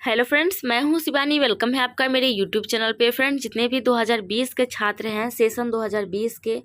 Hello friends, मैं हूं Shivani. Welcome है आपका मेरे यूट्यूब चैनल पे। फ्रेंड्स, जितने भी 2020 के छात्र हैं, सेशन 2020 के,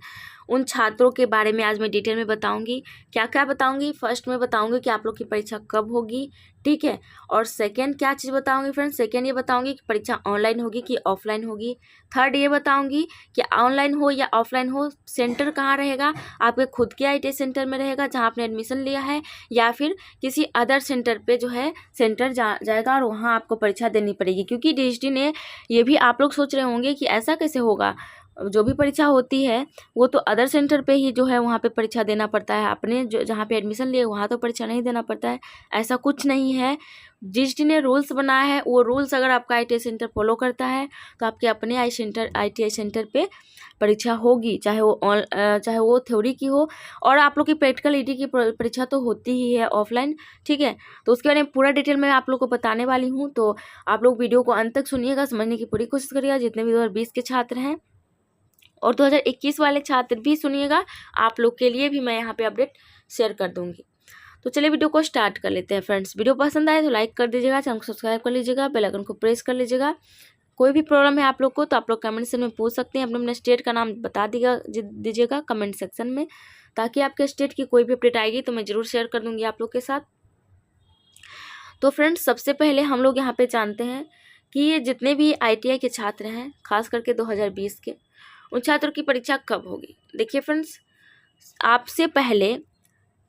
उन छात्रों के बारे में आज मैं डिटेल में बताऊंगी। क्या क्या बताऊंगी? फर्स्ट में बताऊंगी कि आप लोग की परीक्षा कब होगी, ठीक है। और सेकंड क्या चीज़ बताऊंगी फ्रेंड्स? सेकंड ये बताऊंगी कि परीक्षा ऑनलाइन होगी कि ऑफलाइन होगी। थर्ड ये बताऊंगी कि ऑनलाइन हो या ऑफलाइन हो, सेंटर कहाँ रहेगा, आपके खुद के ITI सेंटर में रहेगा जहाँ आपने एडमिशन लिया है, या फिर किसी अदर सेंटर पे जो है सेंटर जाएगा और वहाँ आपको परीक्षा देनी पड़ेगी। क्योंकि DST ने, ये भी आप लोग सोच रहे होंगे कि ऐसा कैसे होगा, जो भी परीक्षा होती है वो तो अदर सेंटर पे ही जो है वहाँ पे परीक्षा देना पड़ता है, अपने जो जहाँ पे एडमिशन लिए वहाँ तो परीक्षा नहीं देना पड़ता है। ऐसा कुछ नहीं है। DST ने रूल्स बनाया है, वो रूल्स अगर आपका ITI सेंटर फॉलो करता है तो आपके अपने ITI सेंटर पे परीक्षा होगी, चाहे वो थ्योरी की हो। और आप लोग की प्रैक्टिकल ED की परीक्षा तो होती ही है ऑफलाइन, ठीक है। तो उसके बारे में पूरा डिटेल में आप लोग को बताने वाली हूँ, तो आप लोग वीडियो को अंत तक सुनिएगा, समझने की पूरी कोशिश करिएगा, जितने भी 2020 के छात्र हैं। और 2021 वाले छात्र भी सुनिएगा, आप लोग के लिए भी मैं यहाँ पे अपडेट शेयर कर दूंगी। तो चलिए वीडियो को स्टार्ट कर लेते हैं फ्रेंड्स। वीडियो पसंद आए तो लाइक कर दीजिएगा, चैनल को सब्सक्राइब कर लीजिएगा, बेल आइकन को प्रेस कर लीजिएगा। कोई भी प्रॉब्लम है आप लोग को तो आप लोग कमेंट सेक्शन में पूछ सकते हैं। अपने स्टेट का नाम बता दीजिएगा कमेंट सेक्शन में, ताकि आपके स्टेट की कोई भी अपडेट आएगी तो मैं ज़रूर शेयर कर दूंगी आप लोग के साथ। तो फ्रेंड्स, सबसे पहले हम लोग यहाँ पे जानते हैं कि ये जितने भी ITI के छात्र हैं, खास करके 2020 के, उन छात्रों की परीक्षा कब होगी। देखिए फ्रेंड्स, आपसे पहले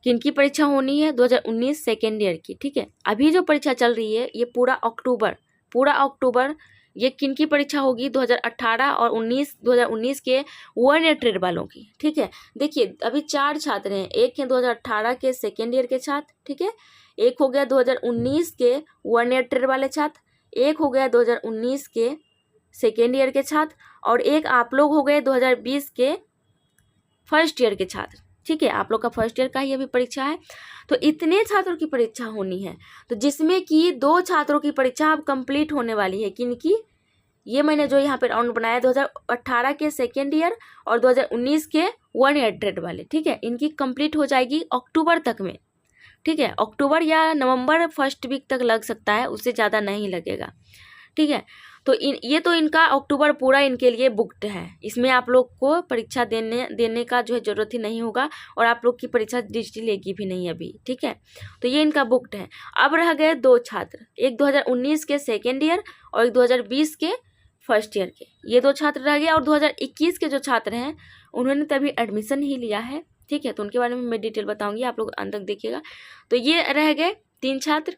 किनकी परीक्षा होनी है? 2019 सेकेंड ईयर की, ठीक है। अभी जो परीक्षा चल रही है ये पूरा अक्टूबर ये किनकी परीक्षा होगी? 2018 और 2019 के 1 ईयर ट्रेड वालों की, ठीक है। देखिए अभी 4 छात्र हैं, एक है 2018 के सेकेंड ईयर के छात्र, ठीक है। एक हो गया 2019 के 1 ईयर ट्रेड वाले छात्र, एक हो गया 2019 के सेकेंड ईयर के छात्र, और एक आप लोग हो गए 2020 के फर्स्ट ईयर के छात्र, ठीक है। आप लोग का फर्स्ट ईयर का ही अभी परीक्षा है। तो इतने छात्रों की परीक्षा होनी है, तो जिसमें कि 2 छात्रों की परीक्षा अब कंप्लीट होने वाली है। किनकी? ये मैंने जो यहाँ पे राउंड बनाया 2018 के सेकेंड ईयर और 2019 के 1 ईयर ट्रेड वाले, ठीक है। इनकी कंप्लीट हो जाएगी अक्टूबर तक में, ठीक है। अक्टूबर या नवंबर फर्स्ट वीक तक लग सकता है, उससे ज़्यादा नहीं लगेगा, ठीक है। तो ये तो इनका अक्टूबर पूरा इनके लिए बुक्ड है। इसमें आप लोग को परीक्षा देने का जो है ज़रूरत ही नहीं होगा, और आप लोग की परीक्षा DST लेगी भी नहीं अभी, ठीक है। तो ये इनका बुक्ड है। अब रह गए 2 छात्र, एक 2019 के सेकेंड ईयर और एक 2020 के फर्स्ट ईयर के, ये 2 छात्र रह गए। और 2021 के जो छात्र हैं उन्होंने तभी एडमिशन ही लिया है, ठीक है। तो उनके बारे में मैं डिटेल बताऊँगी, आप लोग अंत तक देखिएगा। तो ये रह गए 3 छात्र।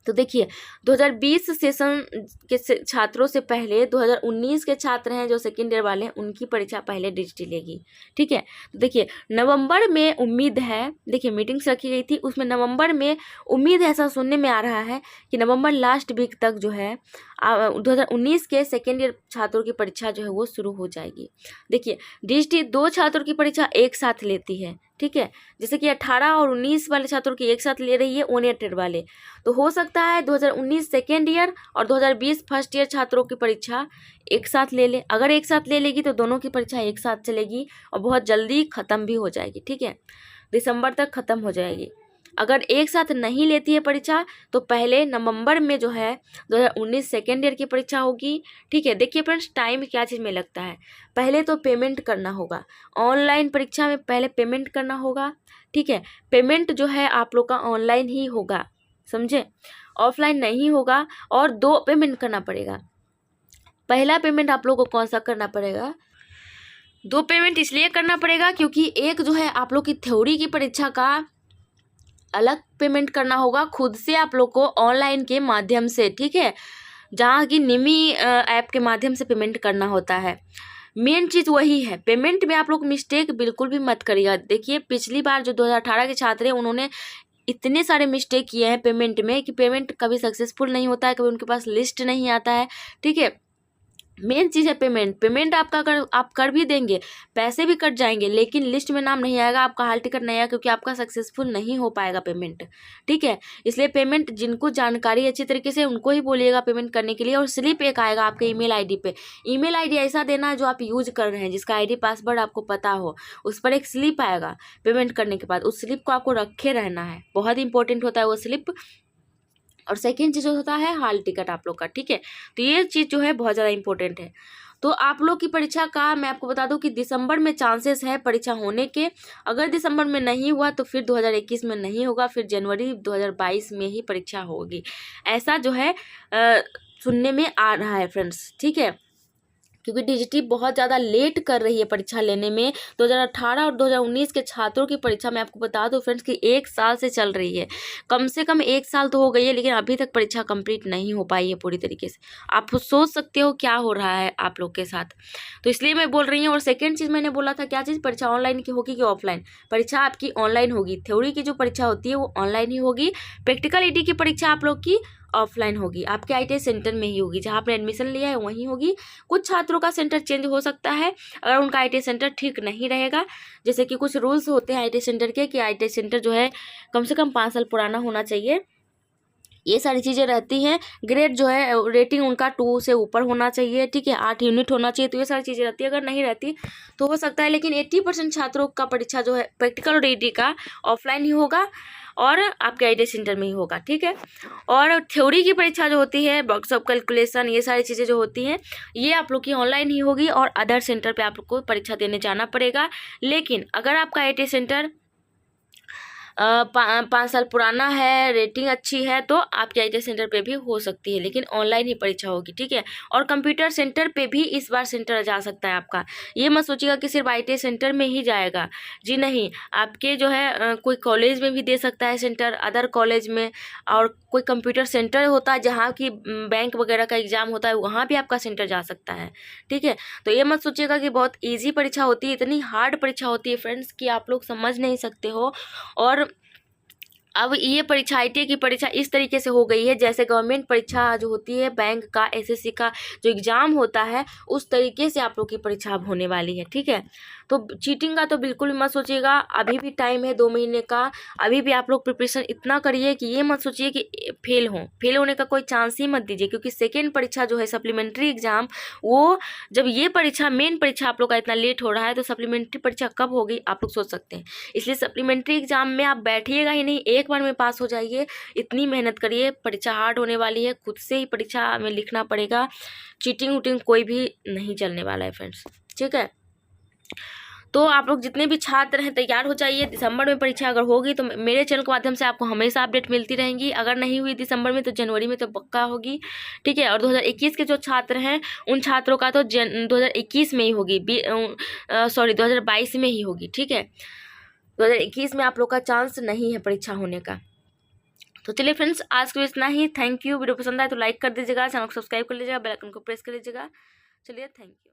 तो देखिए 2020 सेशन के छात्रों से पहले 2019 के छात्र हैं जो सेकेंड ईयर वाले हैं, उनकी परीक्षा पहले DST लेगी, ठीक है। तो देखिए नवंबर में उम्मीद है, देखिए मीटिंग्स रखी गई थी, उसमें नवंबर में उम्मीद है, ऐसा सुनने में आ रहा है कि नवंबर लास्ट वीक तक जो है 2019 के सेकेंड ईयर छात्रों की परीक्षा जो है वो शुरू हो जाएगी। देखिए DST 2 छात्रों की परीक्षा एक साथ लेती है, ठीक है। जैसे कि 18 और 19 वाले छात्रों की एक साथ ले रही है 1 ईयर ट्रेड वाले, तो हो सकता है 2019 सेकेंड ईयर और 2020 फर्स्ट ईयर छात्रों की परीक्षा एक साथ ले ले। अगर एक साथ ले लेगी तो दोनों की परीक्षा एक साथ चलेगी और बहुत जल्दी ख़त्म भी हो जाएगी, ठीक है। दिसंबर तक ख़त्म हो जाएगी। अगर एक साथ नहीं लेती है परीक्षा तो पहले नवंबर में जो है 2019 सेकेंड ईयर की परीक्षा होगी, ठीक है। देखिए फ्रेंड्स, टाइम क्या चीज़ में लगता है। पहले तो पेमेंट करना होगा, ऑनलाइन परीक्षा में पहले पेमेंट करना होगा, ठीक है। पेमेंट जो है आप लोग का ऑनलाइन ही होगा, समझे, ऑफलाइन नहीं होगा। और 2 पेमेंट करना पड़ेगा। पहला पेमेंट आप लोग को कौन सा करना पड़ेगा? 2 पेमेंट इसलिए करना पड़ेगा क्योंकि एक जो है आप लोग की थ्योरी की परीक्षा का अलग पेमेंट करना होगा खुद से आप लोग को ऑनलाइन के माध्यम से, ठीक है, जहाँ की निमी ऐप के माध्यम से पेमेंट करना होता है। मेन चीज़ वही है। पेमेंट में आप लोग मिस्टेक बिल्कुल भी मत करिएगा। देखिए पिछली बार जो 2018 के छात्र हैं उन्होंने इतने सारे मिस्टेक किए हैं पेमेंट में कि पेमेंट कभी सक्सेसफुल नहीं होता है, कभी उनके पास लिस्ट नहीं आता है, ठीक है। मेन चीज़ है पेमेंट आपका आप कर भी देंगे, पैसे भी कट जाएंगे, लेकिन लिस्ट में नाम नहीं आएगा, आपका हाल टिकट नहीं आएगा, क्योंकि आपका सक्सेसफुल नहीं हो पाएगा पेमेंट, ठीक है। इसलिए पेमेंट जिनको जानकारी अच्छी तरीके से उनको ही बोलिएगा पेमेंट करने के लिए। और स्लिप एक आएगा आपके ईमेल आईडी पे। ईमेल आईडी ऐसा देना है जो आप यूज कर रहे हैं, जिसका आईडी पासवर्ड आपको पता हो, उस पर एक स्लिप आएगा पेमेंट करने के बाद। उस स्लिप को आपको रखे रहना है, बहुत इंपॉर्टेंट होता है वो स्लिप। और सेकेंड चीज़ जो होता है हॉल टिकट आप लोग का, ठीक है। तो ये चीज़ जो है बहुत ज़्यादा इंपॉर्टेंट है। तो आप लोग की परीक्षा का मैं आपको बता दूं कि दिसंबर में चांसेस है परीक्षा होने के। अगर दिसंबर में नहीं हुआ तो फिर 2021 में नहीं होगा, फिर जनवरी 2022 में ही परीक्षा होगी, ऐसा जो है सुनने में आ रहा है फ्रेंड्स, ठीक है। क्योंकि डीजीटी बहुत ज़्यादा लेट कर रही है परीक्षा लेने में। 2018 और 2019 के छात्रों की परीक्षा मैं आपको बता दूं फ्रेंड्स कि 1 साल से चल रही है, कम से कम 1 साल तो हो गई है, लेकिन अभी तक परीक्षा कंप्लीट नहीं हो पाई है पूरी तरीके से। आप सोच सकते हो क्या हो रहा है आप लोग के साथ, तो इसलिए मैं बोल रही हूँ। और सेकेंड चीज़ मैंने बोला था, क्या चीज़, परीक्षा ऑनलाइन की होगी कि ऑफलाइन? परीक्षा आपकी ऑनलाइन होगी। थ्योरी की जो परीक्षा होती है वो ऑनलाइन ही होगी। प्रैक्टिकल ईडी की परीक्षा आप लोग की ऑफलाइन होगी, आपके आईटीआई सेंटर में ही होगी, जहाँ आपने एडमिशन लिया है वहीं होगी। कुछ छात्रों का सेंटर चेंज हो सकता है अगर उनका आईटीआई सेंटर ठीक नहीं रहेगा। जैसे कि कुछ रूल्स होते हैं आईटीआई सेंटर के कि आईटीआई सेंटर जो है कम से कम 5 साल पुराना होना चाहिए, ये सारी चीज़ें रहती हैं। ग्रेड जो है रेटिंग उनका 2 से ऊपर होना चाहिए, ठीक है, 8 यूनिट होना चाहिए। तो ये सारी चीज़ें रहती है, अगर नहीं रहती तो हो सकता है। लेकिन 80% छात्रों का परीक्षा जो है प्रैक्टिकल और ईडी का ऑफलाइन ही होगा और आपके आईटीआई सेंटर में ही होगा, ठीक है। और थ्योरी की परीक्षा जो होती है, बॉक्स ऑफ कैलकुलेशन, ये सारी चीज़ें जो होती हैं ये आप लोग की ऑनलाइन ही होगी और अदर सेंटर पे आप लोग को परीक्षा देने जाना पड़ेगा। लेकिन अगर आपका आईटीआई सेंटर 5 साल पुराना है, रेटिंग अच्छी है, तो आपके आईटीआई सेंटर पे भी हो सकती है, लेकिन ऑनलाइन ही परीक्षा होगी, ठीक है। और कंप्यूटर सेंटर पे भी इस बार सेंटर जा सकता है आपका। ये मत सोचिएगा कि सिर्फ आईटीआई सेंटर में ही जाएगा, जी नहीं। आपके जो है कोई कॉलेज में भी दे सकता है सेंटर, अदर कॉलेज में, और कोई कंप्यूटर सेंटर होता है जहाँ की बैंक वगैरह का एग्जाम होता है, वहाँ भी आपका सेंटर जा सकता है, ठीक है। तो ये मत सोचिएगा कि बहुत ईजी परीक्षा होती है, इतनी हार्ड परीक्षा होती है फ्रेंड्स कि आप लोग समझ नहीं सकते हो। और अब ये परीक्षा आईटीआई की परीक्षा इस तरीके से हो गई है जैसे गवर्नमेंट परीक्षा जो होती है, बैंक का, एसएससी का जो एग्ज़ाम होता है, उस तरीके से आप लोग की परीक्षा अब होने वाली है, ठीक है। तो चीटिंग का तो बिल्कुल मत सोचिएगा, अभी भी टाइम है 2 महीने का। अभी भी आप लोग प्रिपरेशन इतना करिए कि ये मत सोचिए कि फेल होने का कोई चांस ही मत दीजिए। क्योंकि सेकेंड परीक्षा जो है सप्लीमेंट्री एग्जाम, वो जब ये परीक्षा मेन परीक्षा आप लोग का इतना लेट हो रहा है, तो सप्लीमेंट्री परीक्षा कब होगी आप लोग सोच सकते हैं। इसलिए सप्लीमेंट्री एग्जाम में आप बैठिएगा ही नहीं, एक बार में पास हो जाइए, इतनी मेहनत करिए। परीक्षा हार्ड होने वाली है, खुद से ही परीक्षा में लिखना पड़ेगा, चीटिंग वूटिंग कोई भी नहीं चलने वाला है फ्रेंड्स, ठीक है। तो आप लोग जितने भी छात्र हैं तैयार हो जाइए। दिसंबर में परीक्षा अगर होगी तो मेरे चैनल के माध्यम से आपको हमेशा अपडेट मिलती रहेंगी। अगर नहीं हुई दिसंबर में तो जनवरी में तो पक्का होगी, ठीक है। और 2021 के जो छात्र हैं उन छात्रों का तो 2021 में ही होगी, 2022 में ही होगी, ठीक है। 2021 में आप लोग का चांस नहीं है परीक्षा होने का। तो चलिए फ्रेंड्स, आज के लिए इतना ही। Thank you. वीडियो पसंद आए तो लाइक कर दीजिएगा, चैनल को सब्सक्राइब कर लीजिएगा, बेल आइकन को प्रेस कर लीजिएगा। चलिए, थैंक यू।